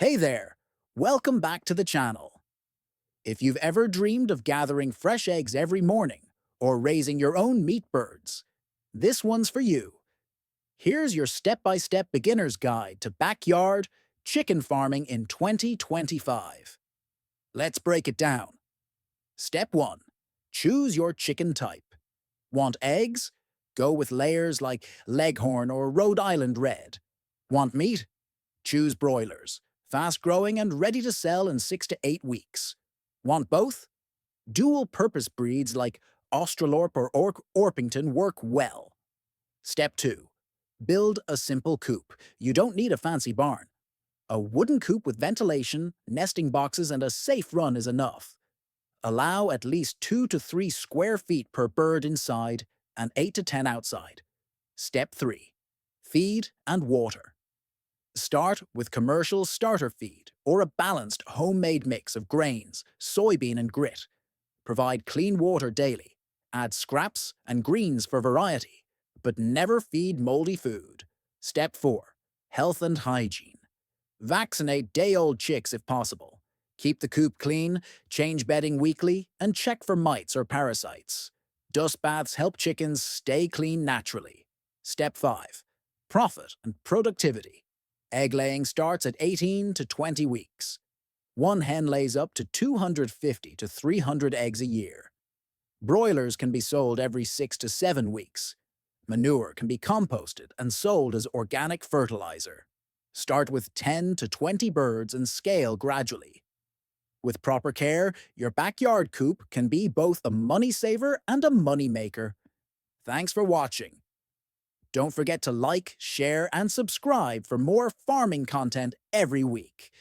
Hey there! Welcome back to the channel. If you've ever dreamed of gathering fresh eggs every morning or raising your own meat birds, this one's for you. Here's your step-by-step beginner's guide to backyard chicken farming in 2025. Let's break it down. Step 1. Choose your chicken type. Want eggs? Go with layers like Leghorn or Rhode Island Red. Want meat? Choose broilers, fast-growing and ready to sell in 6 to 8 weeks. Want both? Dual-purpose breeds like Australorp or Orpington work well. Step 2. Build a simple coop. You don't need a fancy barn. A wooden coop with ventilation, nesting boxes, and a safe run is enough. Allow at least 2 to 3 square feet per bird inside and 8 to 10 outside. Step 3. Feed and water. Start with commercial starter feed or a balanced homemade mix of grains, soybean, and grit. Provide clean water daily. Add scraps and greens for variety, but never feed moldy food. Step 4. Health and hygiene. Vaccinate day-old chicks if possible. Keep the coop clean, change bedding weekly, and check for mites or parasites. Dust baths help chickens stay clean naturally. Step 5. Profit and productivity. Egg laying starts at 18 to 20 weeks. One hen lays up to 250 to 300 eggs a year. Broilers can be sold every 6 to 7 weeks. Manure can be composted and sold as organic fertilizer. Start with 10 to 20 birds and scale gradually. With proper care, your backyard coop can be both a money saver and a money maker. Thanks for watching. Don't forget to like, share, and subscribe for more farming content every week.